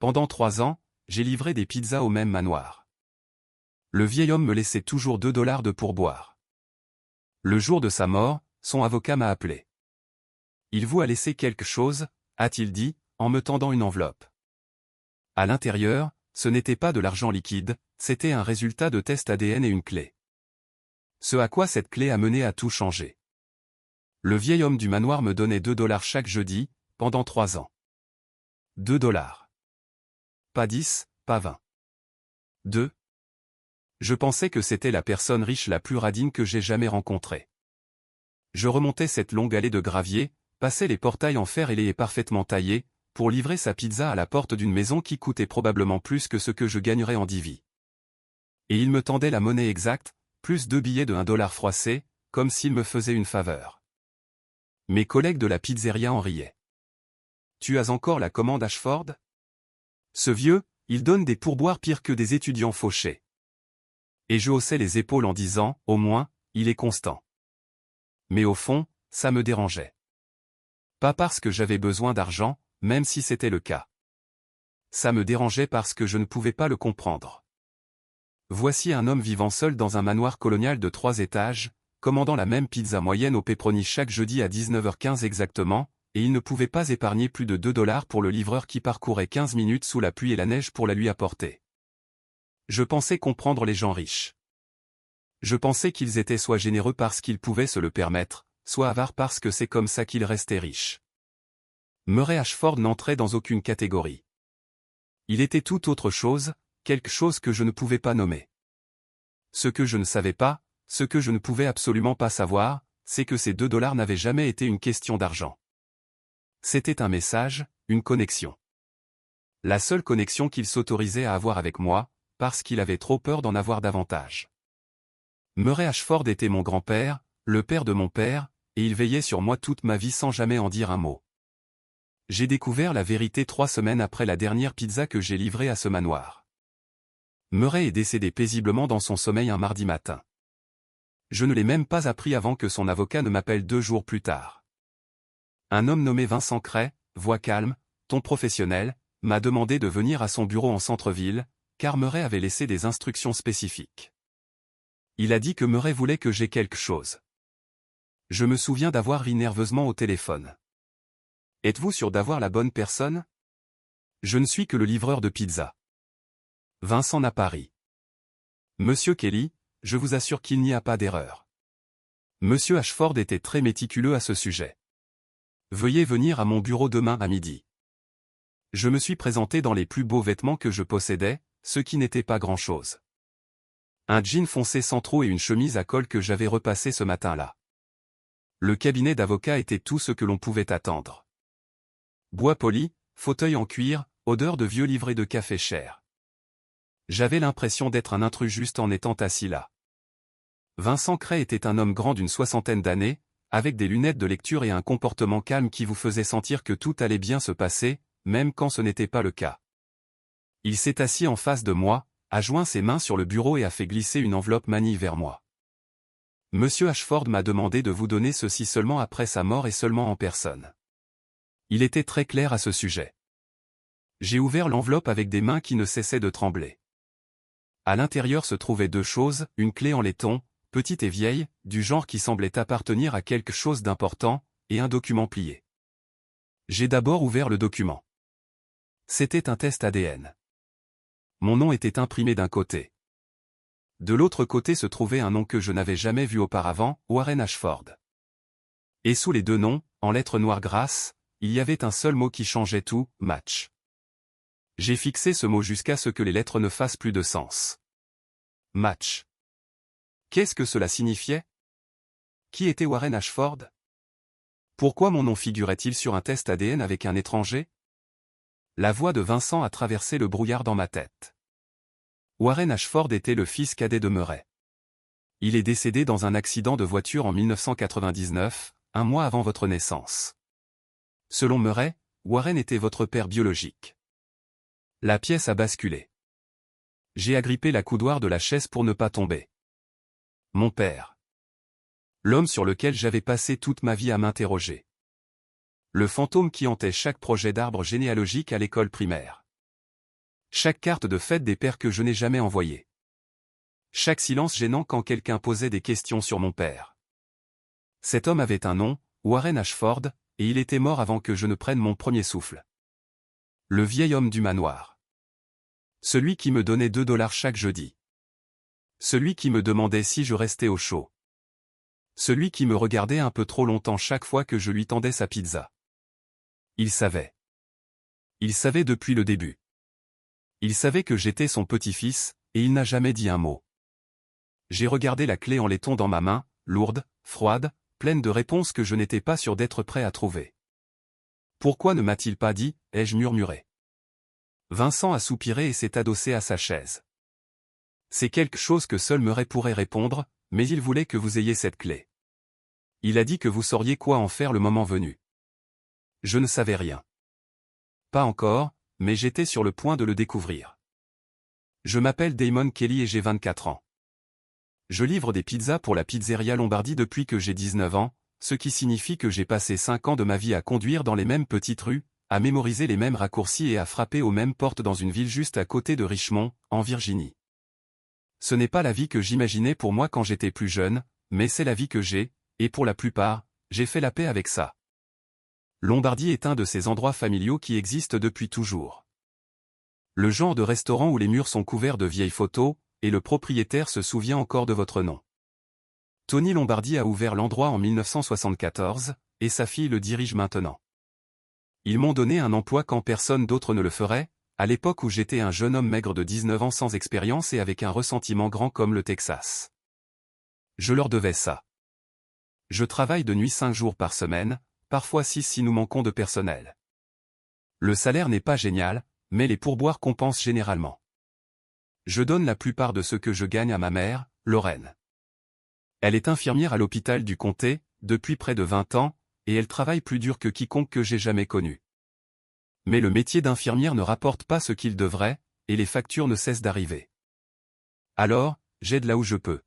pendant 3 ans, j'ai livré des pizzas au même manoir. Le vieil homme me laissait toujours 2 dollars de pourboire. Le jour de sa mort, son avocat m'a appelé. Il vous a laissé quelque chose, a-t-il dit, en me tendant une enveloppe. À l'intérieur, ce n'était pas de l'argent liquide, c'était un résultat de test ADN et une clé. Ce à quoi cette clé a mené à tout changer. Le vieil homme du manoir me donnait 2 dollars chaque jeudi, pendant 3 ans. 2 dollars. Pas 10, pas 20. 2. Je pensais que c'était la personne riche la plus radine que j'ai jamais rencontrée. Je remontais cette longue allée de gravier, passais les portails en fer ailé et parfaitement taillés, pour livrer sa pizza à la porte d'une maison qui coûtait probablement plus que ce que je gagnerais en 10 vies. Et il me tendait la monnaie exacte, plus 2 billets de 1 dollar froissés, comme s'il me faisait une faveur. Mes collègues de la pizzeria en riaient. Tu as encore la commande Ashford? Ce vieux, il donne des pourboires pires que des étudiants fauchés. Et je haussais les épaules en disant, au moins, il est constant. Mais au fond, ça me dérangeait. Pas parce que j'avais besoin d'argent, même si c'était le cas. Ça me dérangeait parce que je ne pouvais pas le comprendre. Voici un homme vivant seul dans un manoir colonial de 3 étages, commandant la même pizza moyenne au pepperoni chaque jeudi à 19h15 exactement, et il ne pouvait pas épargner plus de 2 dollars pour le livreur qui parcourait 15 minutes sous la pluie et la neige pour la lui apporter. Je pensais comprendre les gens riches. Je pensais qu'ils étaient soit généreux parce qu'ils pouvaient se le permettre, soit avares parce que c'est comme ça qu'ils restaient riches. Murray Ashford n'entrait dans aucune catégorie. Il était tout autre chose, quelque chose que je ne pouvais pas nommer. Ce que je ne savais pas, ce que je ne pouvais absolument pas savoir, c'est que ces 2 dollars n'avaient jamais été une question d'argent. C'était un message, une connexion. La seule connexion qu'il s'autorisait à avoir avec moi, parce qu'il avait trop peur d'en avoir davantage. Murray Ashford était mon grand-père, le père de mon père, et il veillait sur moi toute ma vie sans jamais en dire un mot. J'ai découvert la vérité 3 semaines après la dernière pizza que j'ai livrée à ce manoir. Murray est décédé paisiblement dans son sommeil un mardi matin. Je ne l'ai même pas appris avant que son avocat ne m'appelle 2 jours plus tard. Un homme nommé Vincent Cray, voix calme, ton professionnel, m'a demandé de venir à son bureau en centre-ville, car Murray avait laissé des instructions spécifiques. Il a dit que Murray voulait que j'aie quelque chose. Je me souviens d'avoir ri nerveusement au téléphone. Êtes-vous sûr d'avoir la bonne personne? Je ne suis que le livreur de pizza. Vincent n'a pas ri. Monsieur Kelly, je vous assure qu'il n'y a pas d'erreur. Monsieur Ashford était très méticuleux à ce sujet. Veuillez venir à mon bureau demain à midi. Je me suis présenté dans les plus beaux vêtements que je possédais, ce qui n'était pas grand-chose. Un jean foncé sans trou et une chemise à col que j'avais repassé ce matin-là. Le cabinet d'avocat était tout ce que l'on pouvait attendre. Bois poli, fauteuil en cuir, odeur de vieux livret de café cher. J'avais l'impression d'être un intrus juste en étant assis là. Vincent Cray était un homme grand d'une 60aine d'années, avec des lunettes de lecture et un comportement calme qui vous faisait sentir que tout allait bien se passer, même quand ce n'était pas le cas. Il s'est assis en face de moi, a joint ses mains sur le bureau et a fait glisser une enveloppe manille vers moi. Monsieur Ashford m'a demandé de vous donner ceci seulement après sa mort et seulement en personne. Il était très clair à ce sujet. J'ai ouvert l'enveloppe avec des mains qui ne cessaient de trembler. À l'intérieur se trouvaient 2 choses, une clé en laiton, petite et vieille, du genre qui semblait appartenir à quelque chose d'important, et un document plié. J'ai d'abord ouvert le document. C'était un test ADN. Mon nom était imprimé d'un côté. De l'autre côté se trouvait un nom que je n'avais jamais vu auparavant, Warren Ashford. Et sous les 2 noms, en lettres noires grasses, il y avait un seul mot qui changeait tout, match. J'ai fixé ce mot jusqu'à ce que les lettres ne fassent plus de sens. Match. Qu'est-ce que cela signifiait? Qui était Warren Ashford? Pourquoi mon nom figurait-il sur un test ADN avec un étranger? La voix de Vincent a traversé le brouillard dans ma tête. Warren Ashford était le fils cadet de Murray. Il est décédé dans un accident de voiture en 1999, un mois avant votre naissance. Selon Murray, Warren était votre père biologique. La pièce a basculé. J'ai agrippé la coudoir de la chaise pour ne pas tomber. Mon père. L'homme sur lequel j'avais passé toute ma vie à m'interroger. Le fantôme qui hantait chaque projet d'arbre généalogique à l'école primaire. Chaque carte de fête des pères que je n'ai jamais envoyée. Chaque silence gênant quand quelqu'un posait des questions sur mon père. Cet homme avait un nom, Warren Ashford, et il était mort avant que je ne prenne mon premier souffle. Le vieil homme du manoir. Celui qui me donnait 2 dollars chaque jeudi. Celui qui me demandait si je restais au chaud. Celui qui me regardait un peu trop longtemps chaque fois que je lui tendais sa pizza. Il savait. Il savait depuis le début. Il savait que j'étais son petit-fils, et il n'a jamais dit un mot. J'ai regardé la clé en laiton dans ma main, lourde, froide, pleine de réponses que je n'étais pas sûr d'être prêt à trouver. Pourquoi ne m'a-t-il pas dit, ai-je murmuré. Vincent a soupiré et s'est adossé à sa chaise. C'est quelque chose que seul Murray pourrait répondre, mais il voulait que vous ayez cette clé. Il a dit que vous sauriez quoi en faire le moment venu. Je ne savais rien. Pas encore, mais j'étais sur le point de le découvrir. Je m'appelle Damon Kelly et j'ai 24 ans. Je livre des pizzas pour la pizzeria Lombardi depuis que j'ai 19 ans, ce qui signifie que j'ai passé 5 ans de ma vie à conduire dans les mêmes petites rues, à mémoriser les mêmes raccourcis et à frapper aux mêmes portes dans une ville juste à côté de Richmond, en Virginie. Ce n'est pas la vie que j'imaginais pour moi quand j'étais plus jeune, mais c'est la vie que j'ai, et pour la plupart, j'ai fait la paix avec ça. Lombardi est un de ces endroits familiaux qui existent depuis toujours. Le genre de restaurant où les murs sont couverts de vieilles photos, et le propriétaire se souvient encore de votre nom. Tony Lombardi a ouvert l'endroit en 1974, et sa fille le dirige maintenant. Ils m'ont donné un emploi quand personne d'autre ne le ferait, à l'époque où j'étais un jeune homme maigre de 19 ans sans expérience et avec un ressentiment grand comme le Texas. Je leur devais ça. Je travaille de nuit 5 jours par semaine, parfois 6 si nous manquons de personnel. Le salaire n'est pas génial, mais les pourboires compensent généralement. Je donne la plupart de ce que je gagne à ma mère, Lorraine. Elle est infirmière à l'hôpital du comté, depuis près de 20 ans, et elle travaille plus dur que quiconque que j'ai jamais connu. Mais le métier d'infirmière ne rapporte pas ce qu'il devrait, et les factures ne cessent d'arriver. Alors, j'aide là où je peux.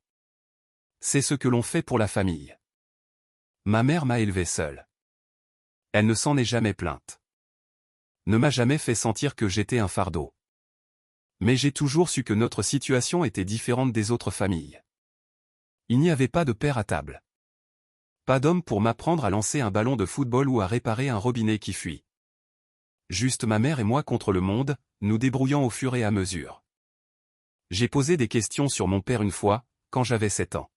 C'est ce que l'on fait pour la famille. Ma mère m'a élevé seule. Elle ne s'en est jamais plainte. Ne m'a jamais fait sentir que j'étais un fardeau. Mais j'ai toujours su que notre situation était différente des autres familles. Il n'y avait pas de père à table. Pas d'homme pour m'apprendre à lancer un ballon de football ou à réparer un robinet qui fuit. Juste ma mère et moi contre le monde, nous débrouillant au fur et à mesure. J'ai posé des questions sur mon père une fois, quand j'avais 7 ans.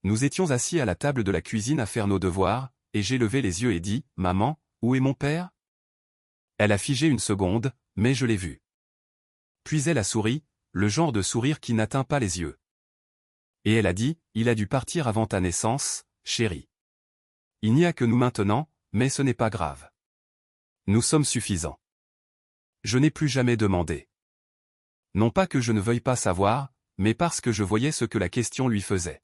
Nous étions assis à la table de la cuisine à faire nos devoirs, et j'ai levé les yeux et dit, « Maman, où est mon père ?» Elle a figé une seconde, mais je l'ai vu. Puis elle a souri, le genre de sourire qui n'atteint pas les yeux. Et elle a dit, « Il a dû partir avant ta naissance, chérie. Il n'y a que nous maintenant, mais ce n'est pas grave. Nous sommes suffisants. » Je n'ai plus jamais demandé. Non pas que je ne veuille pas savoir, mais parce que je voyais ce que la question lui faisait.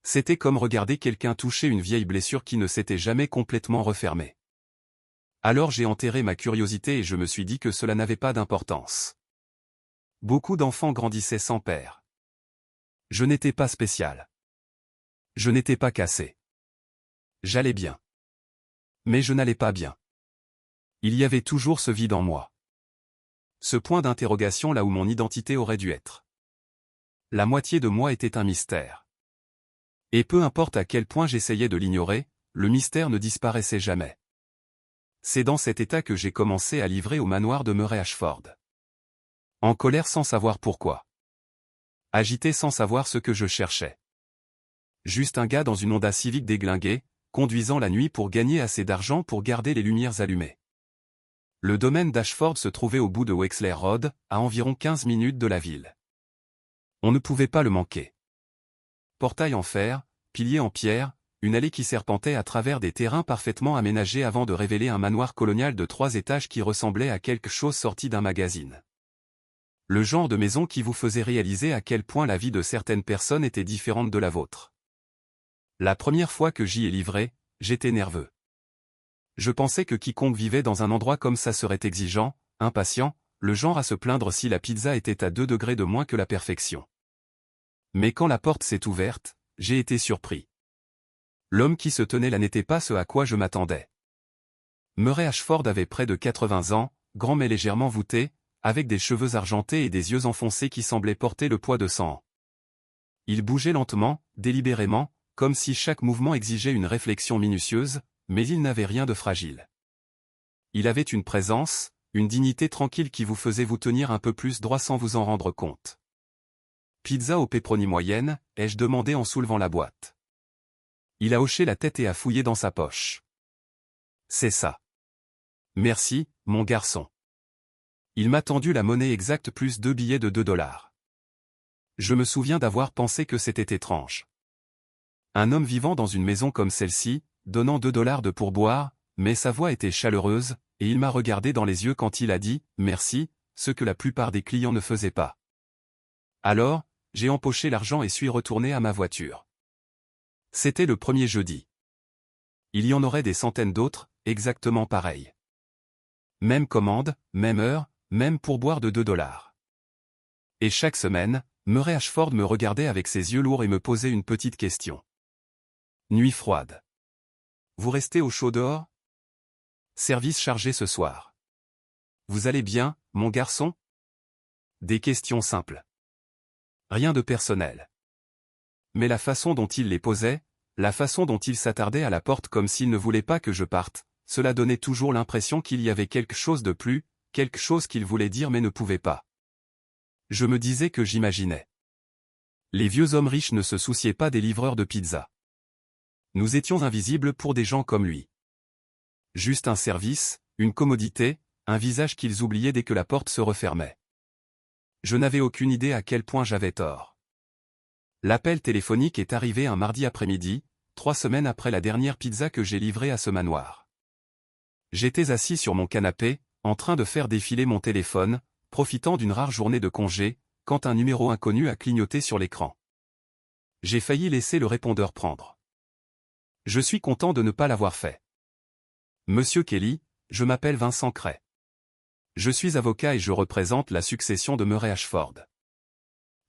C'était comme regarder quelqu'un toucher une vieille blessure qui ne s'était jamais complètement refermée. Alors j'ai enterré ma curiosité et je me suis dit que cela n'avait pas d'importance. Beaucoup d'enfants grandissaient sans père. Je n'étais pas spécial. Je n'étais pas cassé. J'allais bien. Mais je n'allais pas bien. Il y avait toujours ce vide en moi. Ce point d'interrogation là où mon identité aurait dû être. La moitié de moi était un mystère. Et peu importe à quel point j'essayais de l'ignorer, le mystère ne disparaissait jamais. C'est dans cet état que j'ai commencé à livrer au manoir de Murray Ashford. En colère sans savoir pourquoi. Agité sans savoir ce que je cherchais. Juste un gars dans une Honda Civic déglinguée, conduisant la nuit pour gagner assez d'argent pour garder les lumières allumées. Le domaine d'Ashford se trouvait au bout de Wexler Road, à environ 15 minutes de la ville. On ne pouvait pas le manquer. Portail en fer, piliers en pierre, une allée qui serpentait à travers des terrains parfaitement aménagés avant de révéler un manoir colonial de 3 étages qui ressemblait à quelque chose sorti d'un magazine. Le genre de maison qui vous faisait réaliser à quel point la vie de certaines personnes était différente de la vôtre. La première fois que j'y ai livré, j'étais nerveux. Je pensais que quiconque vivait dans un endroit comme ça serait exigeant, impatient, le genre à se plaindre si la pizza était à 2 degrés de moins que la perfection. Mais quand la porte s'est ouverte, j'ai été surpris. L'homme qui se tenait là n'était pas ce à quoi je m'attendais. Murray Ashford avait près de 80 ans, grand mais légèrement voûté, avec des cheveux argentés et des yeux enfoncés qui semblaient porter le poids de 100 ans. Il bougeait lentement, délibérément, comme si chaque mouvement exigeait une réflexion minutieuse, mais il n'avait rien de fragile. Il avait une présence, une dignité tranquille qui vous faisait vous tenir un peu plus droit sans vous en rendre compte. Pizza aux pepperoni moyenne, ai-je demandé en soulevant la boîte. Il a hoché la tête et a fouillé dans sa poche. C'est ça. Merci, mon garçon. Il m'a tendu la monnaie exacte plus 2 billets de 2 $. Je me souviens d'avoir pensé que c'était étrange. Un homme vivant dans une maison comme celle-ci, donnant 2 $ de pourboire, mais sa voix était chaleureuse, et il m'a regardé dans les yeux quand il a dit « merci », ce que la plupart des clients ne faisaient pas. Alors, j'ai empoché l'argent et suis retourné à ma voiture. C'était le premier jeudi. Il y en aurait des centaines d'autres, exactement pareils. Même commande, même heure, même pourboire de 2 $. Et chaque semaine, Murray Ashford me regardait avec ses yeux lourds et me posait une petite question. Nuit froide. Vous restez au chaud dehors? Service chargé ce soir. Vous allez bien, mon garçon? Des questions simples. Rien de personnel. Mais la façon dont il les posait, la façon dont il s'attardait à la porte comme s'il ne voulait pas que je parte, cela donnait toujours l'impression qu'il y avait quelque chose de plus, quelque chose qu'il voulait dire mais ne pouvait pas. Je me disais que j'imaginais. Les vieux hommes riches ne se souciaient pas des livreurs de pizza. Nous étions invisibles pour des gens comme lui. Juste un service, une commodité, un visage qu'ils oubliaient dès que la porte se refermait. Je n'avais aucune idée à quel point j'avais tort. L'appel téléphonique est arrivé un mardi après-midi, 3 semaines après la dernière pizza que j'ai livrée à ce manoir. J'étais assis sur mon canapé, en train de faire défiler mon téléphone, profitant d'une rare journée de congé, quand un numéro inconnu a clignoté sur l'écran. J'ai failli laisser le répondeur prendre. Je suis content de ne pas l'avoir fait. Monsieur Kelly, je m'appelle Vincent Cray. Je suis avocat et je représente la succession de Murray Ashford.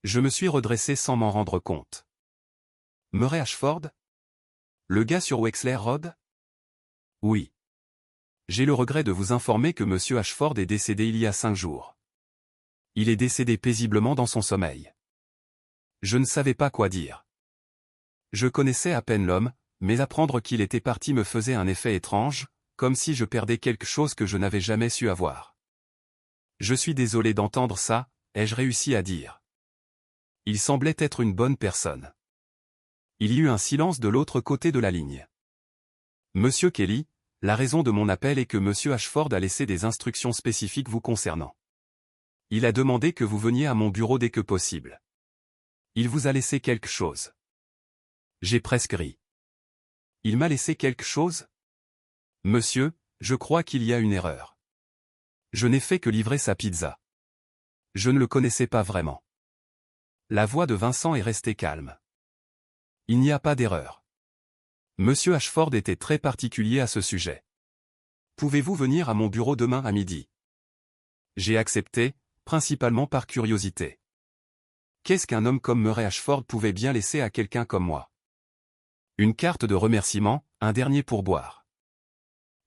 Je me suis redressé sans m'en rendre compte. Murray Ashford? Le gars sur Wexler Road? Oui. J'ai le regret de vous informer que Monsieur Ashford est décédé il y a 5 jours. Il est décédé paisiblement dans son sommeil. Je ne savais pas quoi dire. Je connaissais à peine l'homme, mais apprendre qu'il était parti me faisait un effet étrange, comme si je perdais quelque chose que je n'avais jamais su avoir. Je suis désolé d'entendre ça, ai-je réussi à dire. Il semblait être une bonne personne. Il y eut un silence de l'autre côté de la ligne. Monsieur Kelly, la raison de mon appel est que Monsieur Ashford a laissé des instructions spécifiques vous concernant. Il a demandé que vous veniez à mon bureau dès que possible. Il vous a laissé quelque chose. J'ai presque ri. Il m'a laissé quelque chose? Monsieur, je crois qu'il y a une erreur. Je n'ai fait que livrer sa pizza. Je ne le connaissais pas vraiment. La voix de Vincent est restée calme. Il n'y a pas d'erreur. Monsieur Ashford était très particulier à ce sujet. Pouvez-vous venir à mon bureau demain à midi? J'ai accepté, principalement par curiosité. Qu'est-ce qu'un homme comme Murray Ashford pouvait bien laisser à quelqu'un comme moi? Une carte de remerciement, un dernier pourboire.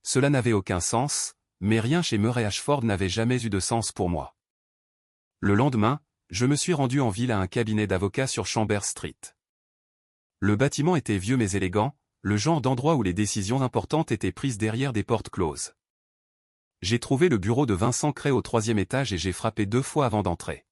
Cela n'avait aucun sens, mais rien chez Murray Ashford n'avait jamais eu de sens pour moi. Le lendemain, je me suis rendu en ville à un cabinet d'avocats sur Chambers Street. Le bâtiment était vieux mais élégant, le genre d'endroit où les décisions importantes étaient prises derrière des portes closes. J'ai trouvé le bureau de Vincent Cray au 3e étage et j'ai frappé 2 fois avant d'entrer.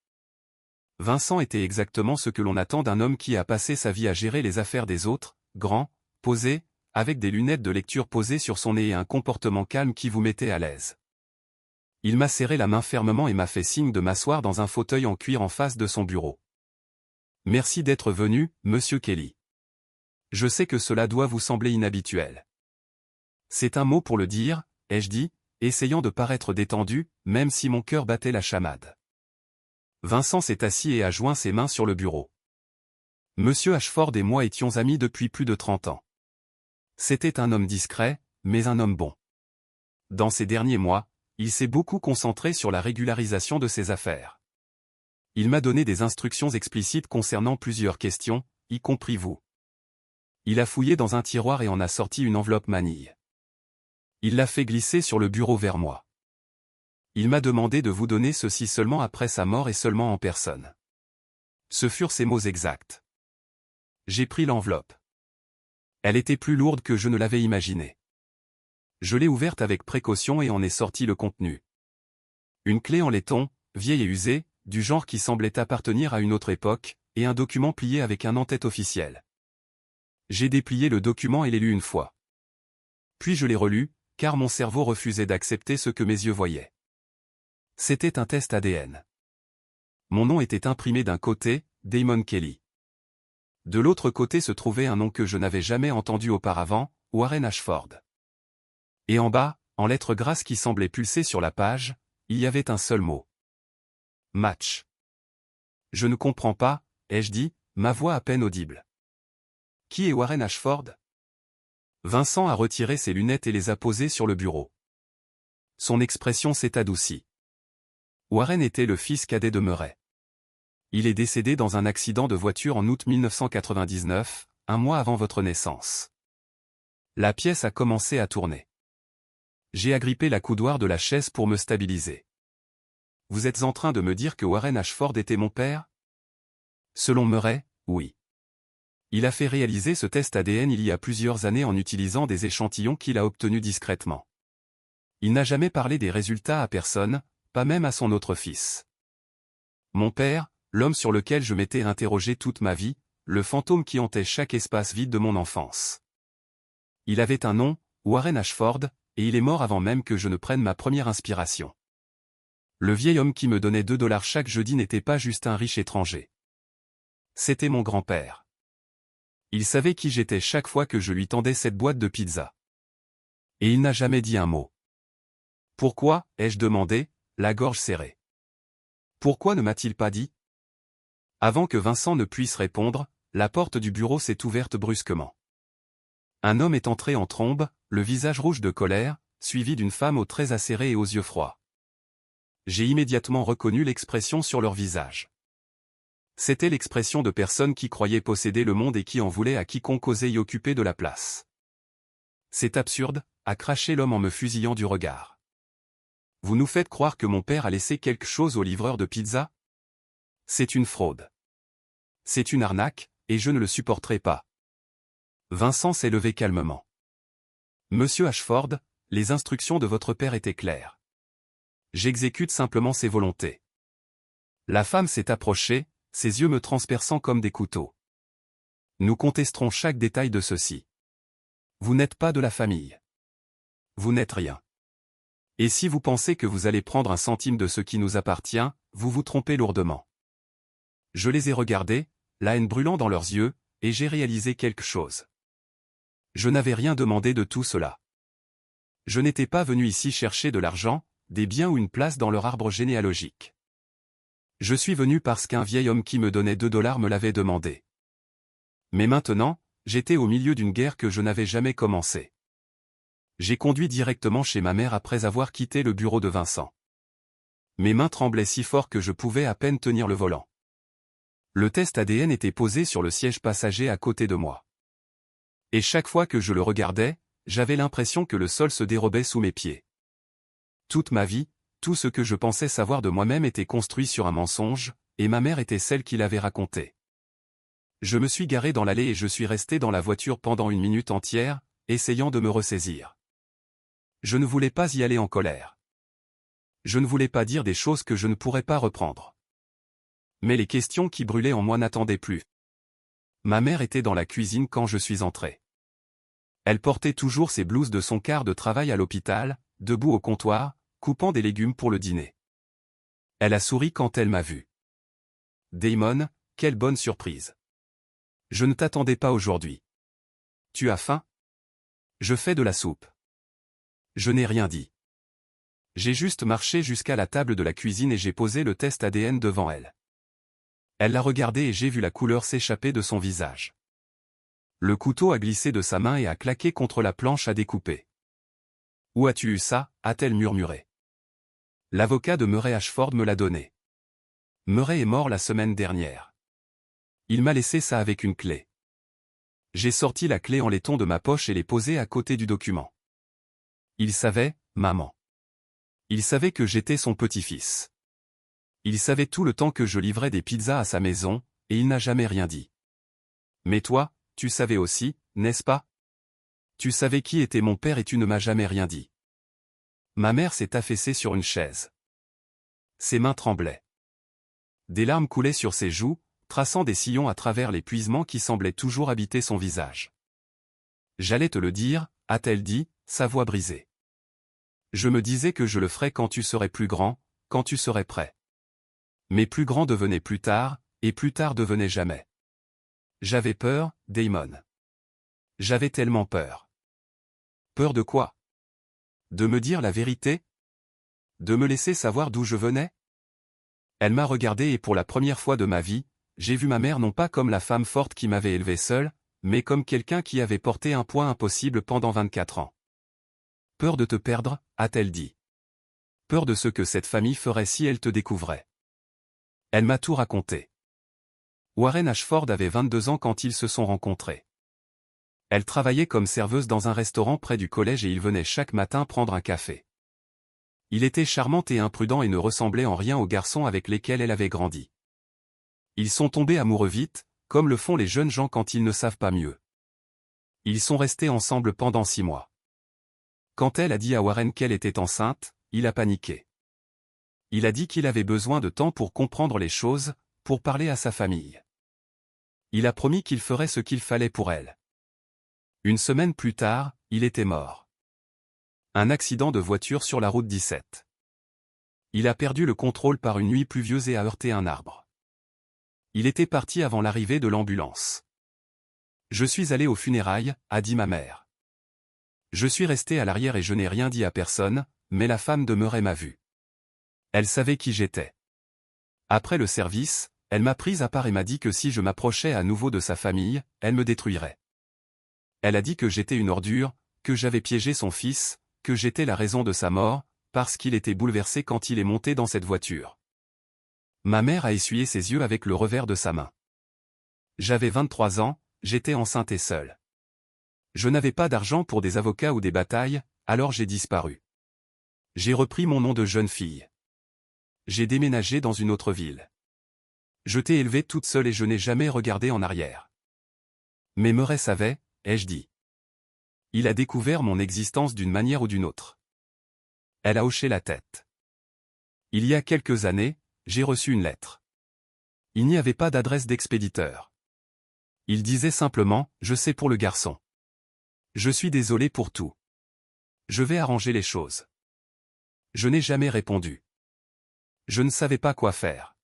Vincent était exactement ce que l'on attend d'un homme qui a passé sa vie à gérer les affaires des autres, grand, posé, avec des lunettes de lecture posées sur son nez et un comportement calme qui vous mettait à l'aise. Il m'a serré la main fermement et m'a fait signe de m'asseoir dans un fauteuil en cuir en face de son bureau. Merci d'être venu, Monsieur Kelly. Je sais que cela doit vous sembler inhabituel. C'est un mot pour le dire, ai-je dit, essayant de paraître détendu, même si mon cœur battait la chamade. Vincent s'est assis et a joint ses mains sur le bureau. Monsieur Ashford et moi étions amis depuis plus de 30 ans. C'était un homme discret, mais un homme bon. Dans ces derniers mois, il s'est beaucoup concentré sur la régularisation de ses affaires. Il m'a donné des instructions explicites concernant plusieurs questions, y compris vous. Il a fouillé dans un tiroir et en a sorti une enveloppe manille. Il l'a fait glisser sur le bureau vers moi. Il m'a demandé de vous donner ceci seulement après sa mort et seulement en personne. Ce furent ses mots exacts. J'ai pris l'enveloppe. Elle était plus lourde que je ne l'avais imaginé. Je l'ai ouverte avec précaution et en ai sorti le contenu. Une clé en laiton, vieille et usée, du genre qui semblait appartenir à une autre époque, et un document plié avec un en-tête officiel. J'ai déplié le document et l'ai lu une fois. Puis je l'ai relu, car mon cerveau refusait d'accepter ce que mes yeux voyaient. C'était un test ADN. Mon nom était imprimé d'un côté, Damon Kelly. De l'autre côté se trouvait un nom que je n'avais jamais entendu auparavant, Warren Ashford. Et en bas, en lettres grasses qui semblaient pulser sur la page, il y avait un seul mot. Match. Je ne comprends pas, ai-je dit, ma voix à peine audible. Qui est Warren Ashford? Vincent a retiré ses lunettes et les a posées sur le bureau. Son expression s'est adoucie. Warren était le fils cadet de Murray. Il est décédé dans un accident de voiture en août 1999, un mois avant votre naissance. La pièce a commencé à tourner. J'ai agrippé la coudoir de la chaise pour me stabiliser. Vous êtes en train de me dire que Warren Ashford était mon père? Selon Murray, oui. Il a fait réaliser ce test ADN il y a plusieurs années en utilisant des échantillons qu'il a obtenus discrètement. Il n'a jamais parlé des résultats à personne, pas même à son autre fils. Mon père, l'homme sur lequel je m'étais interrogé toute ma vie, le fantôme qui hantait chaque espace vide de mon enfance. Il avait un nom, Warren Ashford, et il est mort avant même que je ne prenne ma première inspiration. Le vieil homme qui me donnait $2 chaque jeudi n'était pas juste un riche étranger. C'était mon grand-père. Il savait qui j'étais chaque fois que je lui tendais cette boîte de pizza. Et il n'a jamais dit un mot. Pourquoi, ai-je demandé, la gorge serrée. Pourquoi ne m'a-t-il pas dit? Avant que Vincent ne puisse répondre, la porte du bureau s'est ouverte brusquement. Un homme est entré en trombe, le visage rouge de colère, suivi d'une femme aux traits acérés et aux yeux froids. J'ai immédiatement reconnu l'expression sur leur visage. C'était l'expression de personnes qui croyaient posséder le monde et qui en voulaient à quiconque osait y occuper de la place. C'est absurde, a craché l'homme en me fusillant du regard. Vous nous faites croire que mon père a laissé quelque chose au livreur de pizza? C'est une fraude. C'est une arnaque, et je ne le supporterai pas. Vincent s'est levé calmement. Monsieur Ashford, les instructions de votre père étaient claires. J'exécute simplement ses volontés. La femme s'est approchée, ses yeux me transperçant comme des couteaux. Nous contesterons chaque détail de ceci. Vous n'êtes pas de la famille. Vous n'êtes rien. Et si vous pensez que vous allez prendre un centime de ce qui nous appartient, vous vous trompez lourdement. Je les ai regardés, la haine brûlant dans leurs yeux, et j'ai réalisé quelque chose. Je n'avais rien demandé de tout cela. Je n'étais pas venu ici chercher de l'argent, des biens ou une place dans leur arbre généalogique. Je suis venu parce qu'un vieil homme qui me donnait $2 me l'avait demandé. Mais maintenant, j'étais au milieu d'une guerre que je n'avais jamais commencée. J'ai conduit directement chez ma mère après avoir quitté le bureau de Vincent. Mes mains tremblaient si fort que je pouvais à peine tenir le volant. Le test ADN était posé sur le siège passager à côté de moi. Et chaque fois que je le regardais, j'avais l'impression que le sol se dérobait sous mes pieds. Toute ma vie, tout ce que je pensais savoir de moi-même était construit sur un mensonge, et ma mère était celle qui l'avait raconté. Je me suis garé dans l'allée et je suis resté dans la voiture pendant une minute entière, essayant de me ressaisir. Je ne voulais pas y aller en colère. Je ne voulais pas dire des choses que je ne pourrais pas reprendre. Mais les questions qui brûlaient en moi n'attendaient plus. Ma mère était dans la cuisine quand je suis entré. Elle portait toujours ses blouses de son quart de travail à l'hôpital, debout au comptoir, coupant des légumes pour le dîner. Elle a souri quand elle m'a vu. Damon, quelle bonne surprise. Je ne t'attendais pas aujourd'hui. Tu as faim? Je fais de la soupe. Je n'ai rien dit. J'ai juste marché jusqu'à la table de la cuisine et j'ai posé le test ADN devant elle. Elle l'a regardé et j'ai vu la couleur s'échapper de son visage. Le couteau a glissé de sa main et a claqué contre la planche à découper. « Où as-tu eu ça » a-t-elle murmuré. L'avocat de Murray Ashford me l'a donné. Murray est mort la semaine dernière. Il m'a laissé ça avec une clé. J'ai sorti la clé en laiton de ma poche et l'ai posée à côté du document. Il savait, maman. Il savait que j'étais son petit-fils. Il savait tout le temps que je livrais des pizzas à sa maison, et il n'a jamais rien dit. Mais toi, tu savais aussi, n'est-ce pas? Tu savais qui était mon père et tu ne m'as jamais rien dit. Ma mère s'est affaissée sur une chaise. Ses mains tremblaient. Des larmes coulaient sur ses joues, traçant des sillons à travers l'épuisement qui semblait toujours habiter son visage. J'allais te le dire, a-t-elle dit, sa voix brisée. Je me disais que je le ferais quand tu serais plus grand, quand tu serais prêt. Mais plus grand devenait plus tard, et plus tard devenait jamais. J'avais peur, Damon. J'avais tellement peur. Peur de quoi? De me dire la vérité? De me laisser savoir d'où je venais? Elle m'a regardé et pour la première fois de ma vie, j'ai vu ma mère non pas comme la femme forte qui m'avait élevé seule, mais comme quelqu'un qui avait porté un poids impossible pendant 24 ans. Peur de te perdre, a-t-elle dit. Peur de ce que cette famille ferait si elle te découvrait. Elle m'a tout raconté. Warren Ashford avait 22 ans quand ils se sont rencontrés. Elle travaillait comme serveuse dans un restaurant près du collège et il venait chaque matin prendre un café. Il était charmant et imprudent et ne ressemblait en rien aux garçons avec lesquels elle avait grandi. Ils sont tombés amoureux vite, comme le font les jeunes gens quand ils ne savent pas mieux. Ils sont restés ensemble pendant 6 mois. Quand elle a dit à Warren qu'elle était enceinte, il a paniqué. Il a dit qu'il avait besoin de temps pour comprendre les choses, pour parler à sa famille. Il a promis qu'il ferait ce qu'il fallait pour elle. Une semaine plus tard, il était mort. Un accident de voiture sur la route 17. Il a perdu le contrôle par une nuit pluvieuse et a heurté un arbre. Il était parti avant l'arrivée de l'ambulance. Je suis allé aux funérailles, a dit ma mère. Je suis resté à l'arrière et je n'ai rien dit à personne, mais la femme de Murray m'a vu. Elle savait qui j'étais. Après le service, elle m'a prise à part et m'a dit que si je m'approchais à nouveau de sa famille, elle me détruirait. Elle a dit que j'étais une ordure, que j'avais piégé son fils, que j'étais la raison de sa mort, parce qu'il était bouleversé quand il est monté dans cette voiture. Ma mère a essuyé ses yeux avec le revers de sa main. J'avais 23 ans, j'étais enceinte et seule. Je n'avais pas d'argent pour des avocats ou des batailles, alors j'ai disparu. J'ai repris mon nom de jeune fille. J'ai déménagé dans une autre ville. Je t'ai élevée toute seule et je n'ai jamais regardé en arrière. Mais Murray savait, ai-je dit. Il a découvert mon existence d'une manière ou d'une autre. Elle a hoché la tête. Il y a quelques années, j'ai reçu une lettre. Il n'y avait pas d'adresse d'expéditeur. Il disait simplement, je sais pour le garçon. Je suis désolé pour tout. Je vais arranger les choses. Je n'ai jamais répondu. Je ne savais pas quoi faire.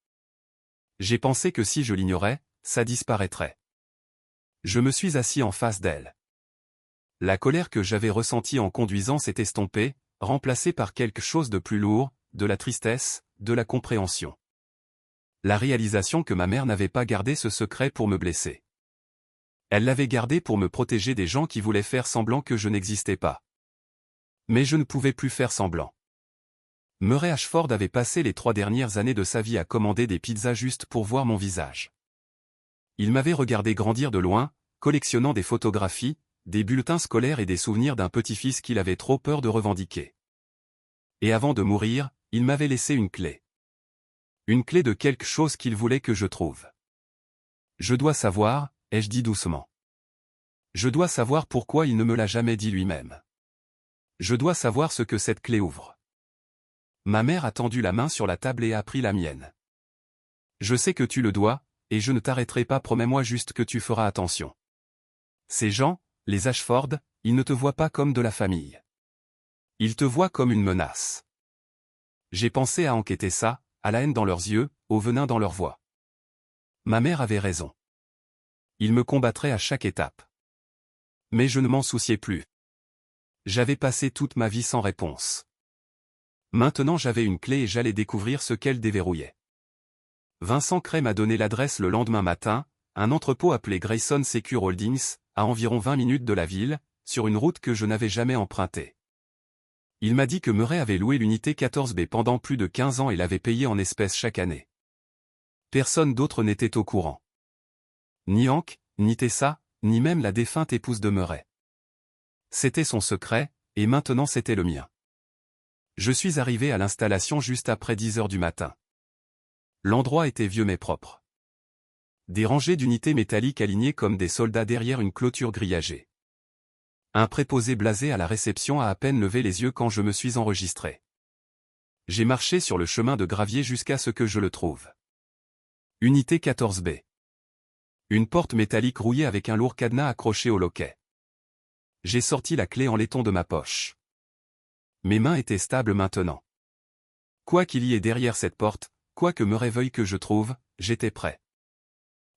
J'ai pensé que si je l'ignorais, ça disparaîtrait. Je me suis assis en face d'elle. La colère que j'avais ressentie en conduisant s'est estompée, remplacée par quelque chose de plus lourd, de la tristesse, de la compréhension. La réalisation que ma mère n'avait pas gardé ce secret pour me blesser. Elle l'avait gardé pour me protéger des gens qui voulaient faire semblant que je n'existais pas. Mais je ne pouvais plus faire semblant. Murray Ashford avait passé les 3 dernières années de sa vie à commander des pizzas juste pour voir mon visage. Il m'avait regardé grandir de loin, collectionnant des photographies, des bulletins scolaires et des souvenirs d'un petit-fils qu'il avait trop peur de revendiquer. Et avant de mourir, il m'avait laissé une clé. Une clé de quelque chose qu'il voulait que je trouve. Je dois savoir, ai-je dit doucement. Je dois savoir pourquoi il ne me l'a jamais dit lui-même. Je dois savoir ce que cette clé ouvre. Ma mère a tendu la main sur la table et a pris la mienne. Je sais que tu le dois, et je ne t'arrêterai pas, promets-moi juste que tu feras attention. Ces gens, les Ashford, ils ne te voient pas comme de la famille. Ils te voient comme une menace. J'ai pensé à enquêter ça, à la haine dans leurs yeux, au venin dans leur voix. Ma mère avait raison. Ils me combattraient à chaque étape. Mais je ne m'en souciais plus. J'avais passé toute ma vie sans réponse. Maintenant j'avais une clé et j'allais découvrir ce qu'elle déverrouillait. Vincent Cray m'a donné l'adresse le lendemain matin, un entrepôt appelé Grayson Secure Holdings, à environ 20 minutes de la ville, sur une route que je n'avais jamais empruntée. Il m'a dit que Murray avait loué l'unité 14B pendant plus de 15 ans et l'avait payé en espèces chaque année. Personne d'autre n'était au courant. Ni Hank, ni Tessa, ni même la défunte épouse de Murray. C'était son secret, et maintenant c'était le mien. Je suis arrivé à l'installation juste après 10 heures du matin. L'endroit était vieux mais propre. Des rangées d'unités métalliques alignées comme des soldats derrière une clôture grillagée. Un préposé blasé à la réception a à peine levé les yeux quand je me suis enregistré. J'ai marché sur le chemin de gravier jusqu'à ce que je le trouve. Unité 14B. Une porte métallique rouillée avec un lourd cadenas accroché au loquet. J'ai sorti la clé en laiton de ma poche. Mes mains étaient stables maintenant. Quoi qu'il y ait derrière cette porte, quoi que me réveille que je trouve, j'étais prêt.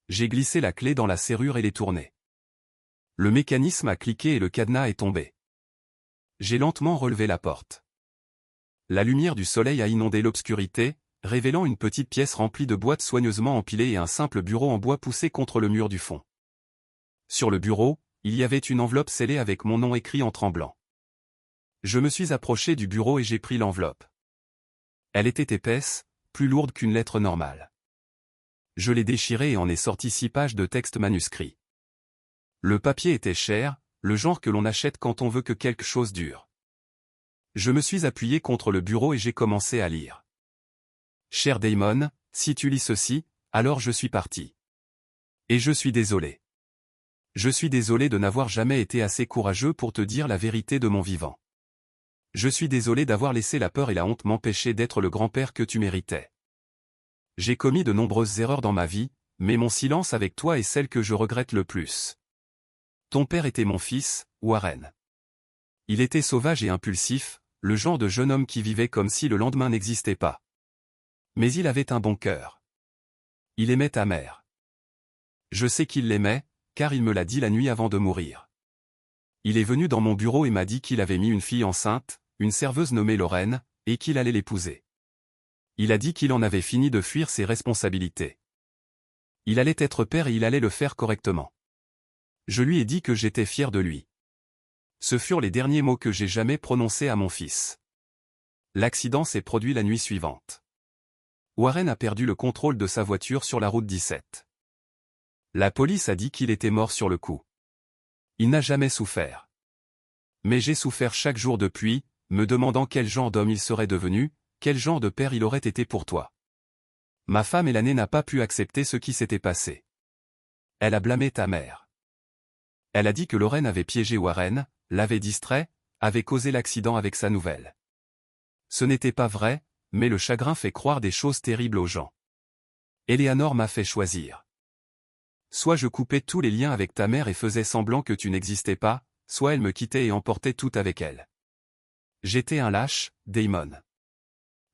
J'ai glissé la clé dans la serrure et l'ai tournée. Le mécanisme a cliqué et le cadenas est tombé. J'ai lentement relevé la porte. La lumière du soleil a inondé l'obscurité, révélant une petite pièce remplie de boîtes soigneusement empilées et un simple bureau en bois poussé contre le mur du fond. Sur le bureau, il y avait une enveloppe scellée avec mon nom écrit en tremblant. Je me suis approché du bureau et j'ai pris l'enveloppe. Elle était épaisse, plus lourde qu'une lettre normale. Je l'ai déchirée et en ai sorti 6 pages de texte manuscrit. Le papier était cher, le genre que l'on achète quand on veut que quelque chose dure. Je me suis appuyé contre le bureau et j'ai commencé à lire. Cher Damon, si tu lis ceci, alors je suis parti. Et je suis désolé. Je suis désolé de n'avoir jamais été assez courageux pour te dire la vérité de mon vivant. Je suis désolé d'avoir laissé la peur et la honte m'empêcher d'être le grand-père que tu méritais. J'ai commis de nombreuses erreurs dans ma vie, mais mon silence avec toi est celle que je regrette le plus. Ton père était mon fils, Warren. Il était sauvage et impulsif, le genre de jeune homme qui vivait comme si le lendemain n'existait pas. Mais il avait un bon cœur. Il aimait ta mère. Je sais qu'il l'aimait, car il me l'a dit la nuit avant de mourir. Il est venu dans mon bureau et m'a dit qu'il avait mis une fille enceinte, une serveuse nommée Lorraine, et qu'il allait l'épouser. Il a dit qu'il en avait fini de fuir ses responsabilités. Il allait être père et il allait le faire correctement. Je lui ai dit que j'étais fier de lui. Ce furent les derniers mots que j'ai jamais prononcés à mon fils. L'accident s'est produit la nuit suivante. Warren a perdu le contrôle de sa voiture sur la route 17. La police a dit qu'il était mort sur le coup. Il n'a jamais souffert. Mais j'ai souffert chaque jour depuis, me demandant quel genre d'homme il serait devenu, quel genre de père il aurait été pour toi. Ma femme et l'année n'a pas pu accepter ce qui s'était passé. Elle a blâmé ta mère. Elle a dit que Lorraine avait piégé Warren, l'avait distrait, avait causé l'accident avec sa nouvelle. Ce n'était pas vrai, mais le chagrin fait croire des choses terribles aux gens. Eleanor m'a fait choisir. Soit je coupais tous les liens avec ta mère et faisais semblant que tu n'existais pas, soit elle me quittait et emportait tout avec elle. J'étais un lâche, Damon.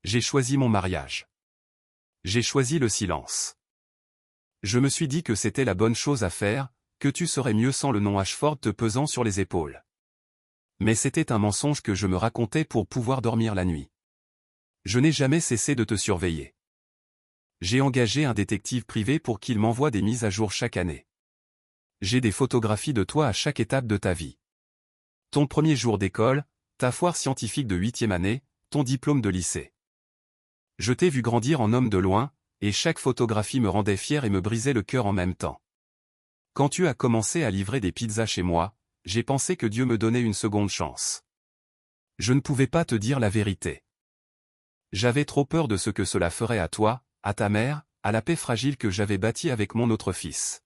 J'ai choisi mon mariage. J'ai choisi le silence. Je me suis dit que c'était la bonne chose à faire, que tu serais mieux sans le nom Ashford te pesant sur les épaules. Mais c'était un mensonge que je me racontais pour pouvoir dormir la nuit. Je n'ai jamais cessé de te surveiller. J'ai engagé un détective privé pour qu'il m'envoie des mises à jour chaque année. J'ai des photographies de toi à chaque étape de ta vie. Ton premier jour d'école, ta foire scientifique de 8e année, ton diplôme de lycée. Je t'ai vu grandir en homme de loin, et chaque photographie me rendait fier et me brisait le cœur en même temps. Quand tu as commencé à livrer des pizzas chez moi, j'ai pensé que Dieu me donnait une seconde chance. Je ne pouvais pas te dire la vérité. J'avais trop peur de ce que cela ferait à toi, à ta mère, à la paix fragile que j'avais bâtie avec mon autre fils.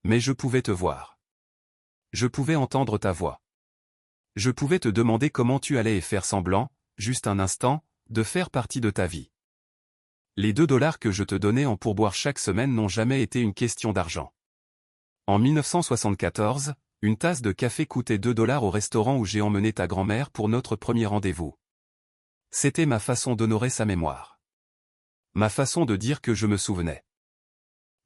Mais je pouvais te voir. Je pouvais entendre ta voix. Je pouvais te demander comment tu allais et faire semblant, juste un instant, de faire partie de ta vie. Les $2 que je te donnais en pourboire chaque semaine n'ont jamais été une question d'argent. En 1974, une tasse de café coûtait $2 au restaurant où j'ai emmené ta grand-mère pour notre premier rendez-vous. C'était ma façon d'honorer sa mémoire. Ma façon de dire que je me souvenais.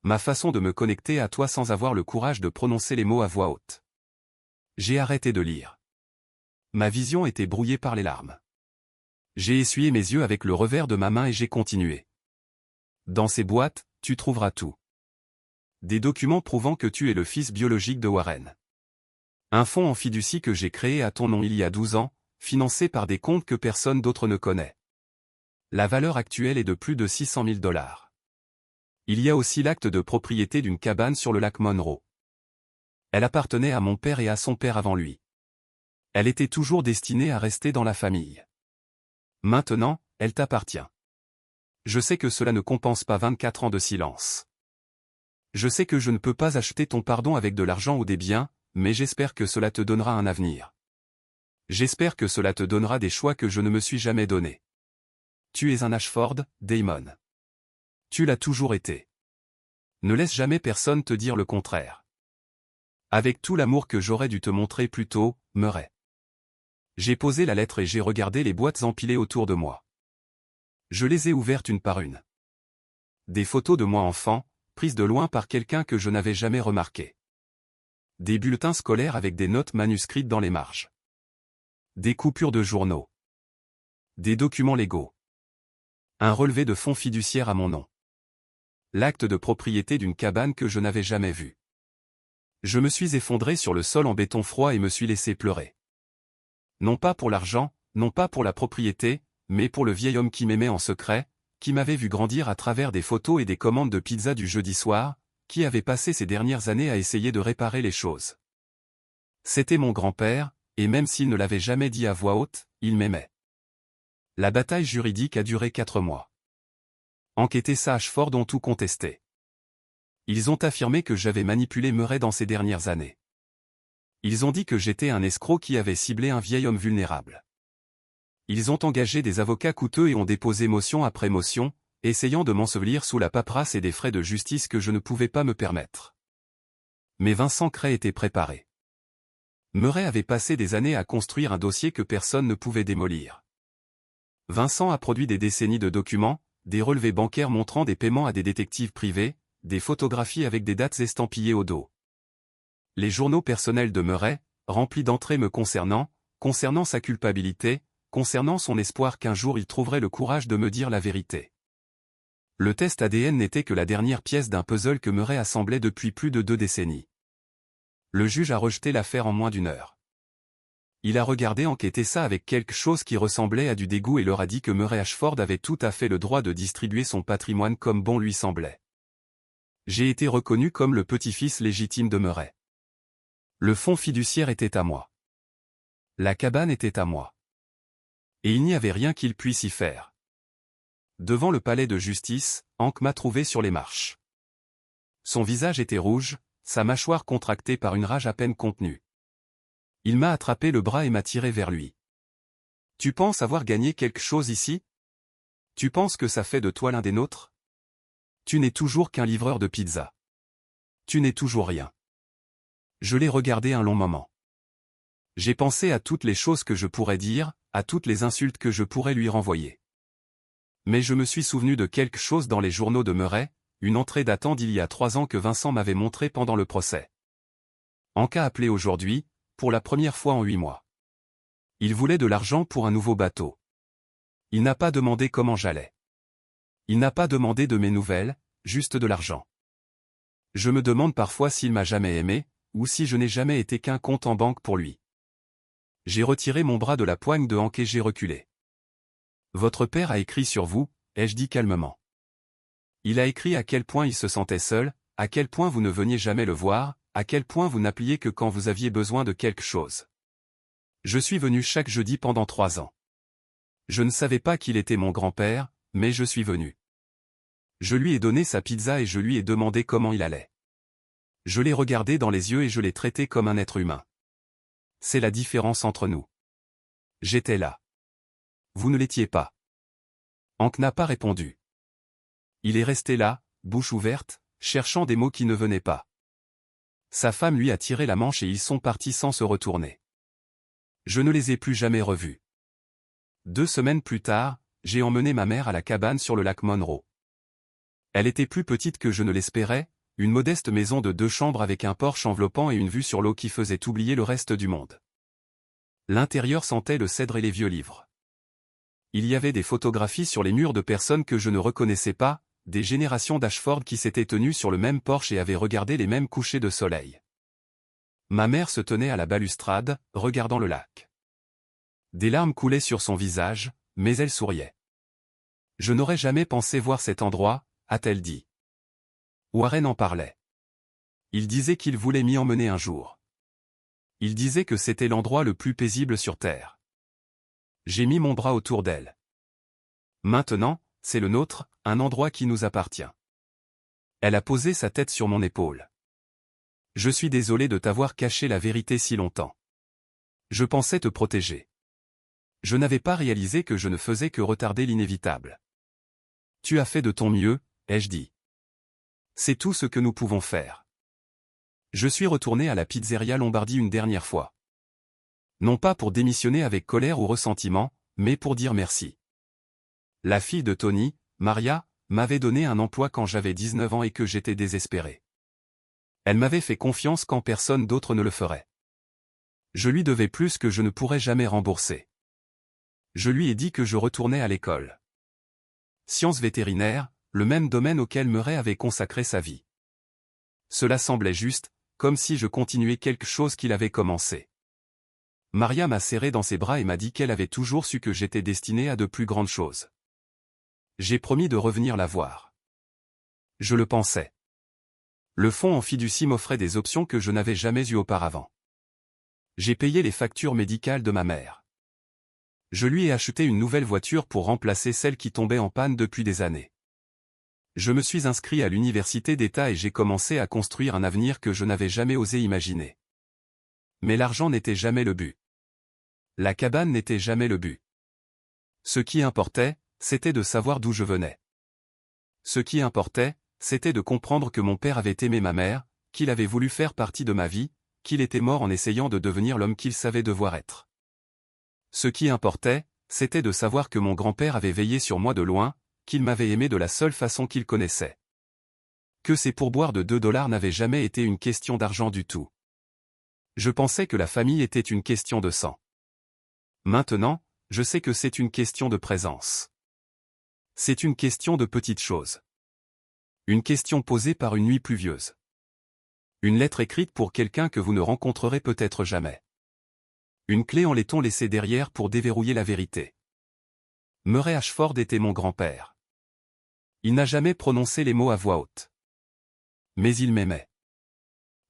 Ma façon de me connecter à toi sans avoir le courage de prononcer les mots à voix haute. J'ai arrêté de lire. Ma vision était brouillée par les larmes. J'ai essuyé mes yeux avec le revers de ma main et j'ai continué. Dans ces boîtes, tu trouveras tout. Des documents prouvant que tu es le fils biologique de Warren. Un fonds en fiducie que j'ai créé à ton nom il y a 12 ans, financé par des comptes que personne d'autre ne connaît. La valeur actuelle est de plus de $600 000. Il y a aussi l'acte de propriété d'une cabane sur le lac Monroe. Elle appartenait à mon père et à son père avant lui. Elle était toujours destinée à rester dans la famille. Maintenant, elle t'appartient. Je sais que cela ne compense pas 24 ans de silence. Je sais que je ne peux pas acheter ton pardon avec de l'argent ou des biens, mais j'espère que cela te donnera un avenir. J'espère que cela te donnera des choix que je ne me suis jamais donnés. Tu es un Ashford, Damon. Tu l'as toujours été. Ne laisse jamais personne te dire le contraire. Avec tout l'amour que j'aurais dû te montrer plus tôt, Murray. J'ai posé la lettre et j'ai regardé les boîtes empilées autour de moi. Je les ai ouvertes une par une. Des photos de moi enfant, prises de loin par quelqu'un que je n'avais jamais remarqué. Des bulletins scolaires avec des notes manuscrites dans les marges. Des coupures de journaux. Des documents légaux. Un relevé de fonds fiduciaires à mon nom. L'acte de propriété d'une cabane que je n'avais jamais vue. Je me suis effondré sur le sol en béton froid et me suis laissé pleurer. Non pas pour l'argent, non pas pour la propriété, mais pour le vieil homme qui m'aimait en secret, qui m'avait vu grandir à travers des photos et des commandes de pizza du jeudi soir, qui avait passé ces dernières années à essayer de réparer les choses. C'était mon grand-père, et même s'il ne l'avait jamais dit à voix haute, il m'aimait. La bataille juridique a duré 4 mois. Hank et Tessa Ashford ont tout contesté. Ils ont affirmé que j'avais manipulé Murray dans ces dernières années. Ils ont dit que j'étais un escroc qui avait ciblé un vieil homme vulnérable. Ils ont engagé des avocats coûteux et ont déposé motion après motion, essayant de m'ensevelir sous la paperasse et des frais de justice que je ne pouvais pas me permettre. Mais Vincent Cray était préparé. Murray avait passé des années à construire un dossier que personne ne pouvait démolir. Vincent a produit des décennies de documents, des relevés bancaires montrant des paiements à des détectives privés, des photographies avec des dates estampillées au dos. Les journaux personnels de Murray, remplis d'entrées me concernant sa culpabilité, concernant son espoir qu'un jour il trouverait le courage de me dire la vérité. Le test ADN n'était que la dernière pièce d'un puzzle que Murray assemblait depuis plus de 2 décennies. Le juge a rejeté l'affaire en moins d'1 heure. Il a regardé enquêter ça avec quelque chose qui ressemblait à du dégoût et leur a dit que Murray Ashford avait tout à fait le droit de distribuer son patrimoine comme bon lui semblait. J'ai été reconnu comme le petit-fils légitime de Murray. Le fonds fiduciaire était à moi. La cabane était à moi. Et il n'y avait rien qu'il puisse y faire. Devant le palais de justice, Hank m'a trouvé sur les marches. Son visage était rouge, sa mâchoire contractée par une rage à peine contenue. Il m'a attrapé le bras et m'a tiré vers lui. « Tu penses avoir gagné quelque chose ici? Tu penses que ça fait de toi l'un des nôtres? Tu n'es toujours qu'un livreur de pizza. Tu n'es toujours rien. » Je l'ai regardé un long moment. J'ai pensé à toutes les choses que je pourrais dire, à toutes les insultes que je pourrais lui renvoyer. Mais je me suis souvenu de quelque chose dans les journaux de Murray, une entrée datant d'il y a 3 ans que Vincent m'avait montrée pendant le procès. Hank a appelé aujourd'hui, pour la première fois en 8 mois. Il voulait de l'argent pour un nouveau bateau. Il n'a pas demandé comment j'allais. Il n'a pas demandé de mes nouvelles, juste de l'argent. Je me demande parfois s'il m'a jamais aimé, ou si je n'ai jamais été qu'un compte en banque pour lui. J'ai retiré mon bras de la poigne de Hank et j'ai reculé. « Votre père a écrit sur vous », ai-je dit calmement. Il a écrit à quel point il se sentait seul, à quel point vous ne veniez jamais le voir, à quel point vous n'appeliez que quand vous aviez besoin de quelque chose. Je suis venu chaque jeudi pendant 3 ans. Je ne savais pas qu'il était mon grand-père, mais je suis venu. Je lui ai donné sa pizza et je lui ai demandé comment il allait. Je l'ai regardé dans les yeux et je l'ai traité comme un être humain. C'est la différence entre nous. J'étais là. Vous ne l'étiez pas. Hank n'a pas répondu. Il est resté là, bouche ouverte, cherchant des mots qui ne venaient pas. Sa femme lui a tiré la manche et ils sont partis sans se retourner. Je ne les ai plus jamais revus. 2 semaines plus tard, j'ai emmené ma mère à la cabane sur le lac Monroe. Elle était plus petite que je ne l'espérais, une modeste maison de 2 chambres avec un porche enveloppant et une vue sur l'eau qui faisait oublier le reste du monde. L'intérieur sentait le cèdre et les vieux livres. Il y avait des photographies sur les murs de personnes que je ne reconnaissais pas, des générations d'Ashford qui s'étaient tenues sur le même porche et avaient regardé les mêmes couchers de soleil. Ma mère se tenait à la balustrade, regardant le lac. Des larmes coulaient sur son visage, mais elle souriait. « Je n'aurais jamais pensé voir cet endroit », a-t-elle dit. Warren en parlait. Il disait qu'il voulait m'y emmener un jour. Il disait que c'était l'endroit le plus paisible sur Terre. J'ai mis mon bras autour d'elle. Maintenant, c'est le nôtre, un endroit qui nous appartient. Elle a posé sa tête sur mon épaule. Je suis désolé de t'avoir caché la vérité si longtemps. Je pensais te protéger. Je n'avais pas réalisé que je ne faisais que retarder l'inévitable. Tu as fait de ton mieux, ai-je dit. C'est tout ce que nous pouvons faire. Je suis retourné à la pizzeria Lombardi une dernière fois. Non pas pour démissionner avec colère ou ressentiment, mais pour dire merci. La fille de Tony, Maria, m'avait donné un emploi quand j'avais 19 ans et que j'étais désespéré. Elle m'avait fait confiance quand personne d'autre ne le ferait. Je lui devais plus que je ne pourrais jamais rembourser. Je lui ai dit que je retournais à l'école. Sciences vétérinaires, le même domaine auquel Murray avait consacré sa vie. Cela semblait juste, comme si je continuais quelque chose qu'il avait commencé. Maria m'a serré dans ses bras et m'a dit qu'elle avait toujours su que j'étais destiné à de plus grandes choses. J'ai promis de revenir la voir. Je le pensais. Le fonds en fiducie m'offrait des options que je n'avais jamais eues auparavant. J'ai payé les factures médicales de ma mère. Je lui ai acheté une nouvelle voiture pour remplacer celle qui tombait en panne depuis des années. Je me suis inscrit à l'université d'État et j'ai commencé à construire un avenir que je n'avais jamais osé imaginer. Mais l'argent n'était jamais le but. La cabane n'était jamais le but. Ce qui importait, c'était de savoir d'où je venais. Ce qui importait, c'était de comprendre que mon père avait aimé ma mère, qu'il avait voulu faire partie de ma vie, qu'il était mort en essayant de devenir l'homme qu'il savait devoir être. Ce qui importait, c'était de savoir que mon grand-père avait veillé sur moi de loin, qu'il m'avait aimé de la seule façon qu'il connaissait. Que ces pourboires de $2 n'avaient jamais été une question d'argent du tout. Je pensais que la famille était une question de sang. Maintenant, je sais que c'est une question de présence. C'est une question de petites choses. Une question posée par une nuit pluvieuse. Une lettre écrite pour quelqu'un que vous ne rencontrerez peut-être jamais. Une clé en laiton laissée derrière pour déverrouiller la vérité. Murray Ashford était mon grand-père. Il n'a jamais prononcé les mots à voix haute. Mais il m'aimait.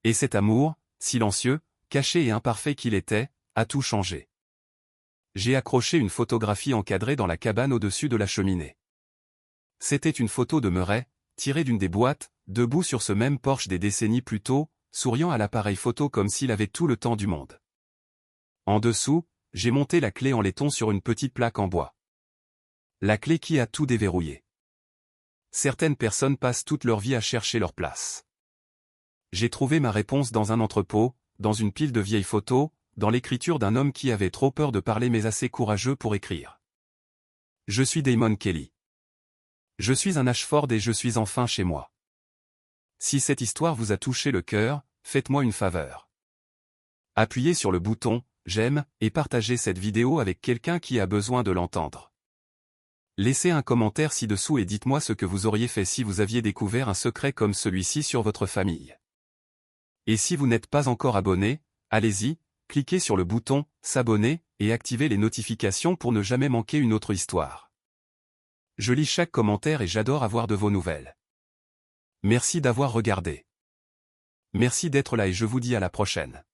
Et cet amour, silencieux, caché et imparfait qu'il était, a tout changé. J'ai accroché une photographie encadrée dans la cabane au-dessus de la cheminée. C'était une photo de Murray, tirée d'une des boîtes, debout sur ce même porche des décennies plus tôt, souriant à l'appareil photo comme s'il avait tout le temps du monde. En dessous, j'ai monté la clé en laiton sur une petite plaque en bois. La clé qui a tout déverrouillé. Certaines personnes passent toute leur vie à chercher leur place. J'ai trouvé ma réponse dans un entrepôt, dans une pile de vieilles photos, dans l'écriture d'un homme qui avait trop peur de parler mais assez courageux pour écrire. Je suis Damon Kelly. Je suis un Ashford et je suis enfin chez moi. Si cette histoire vous a touché le cœur, faites-moi une faveur. Appuyez sur le bouton « J'aime » et partagez cette vidéo avec quelqu'un qui a besoin de l'entendre. Laissez un commentaire ci-dessous et dites-moi ce que vous auriez fait si vous aviez découvert un secret comme celui-ci sur votre famille. Et si vous n'êtes pas encore abonné, allez-y, cliquez sur le bouton « S'abonner » et activez les notifications pour ne jamais manquer une autre histoire. Je lis chaque commentaire et j'adore avoir de vos nouvelles. Merci d'avoir regardé. Merci d'être là et je vous dis à la prochaine.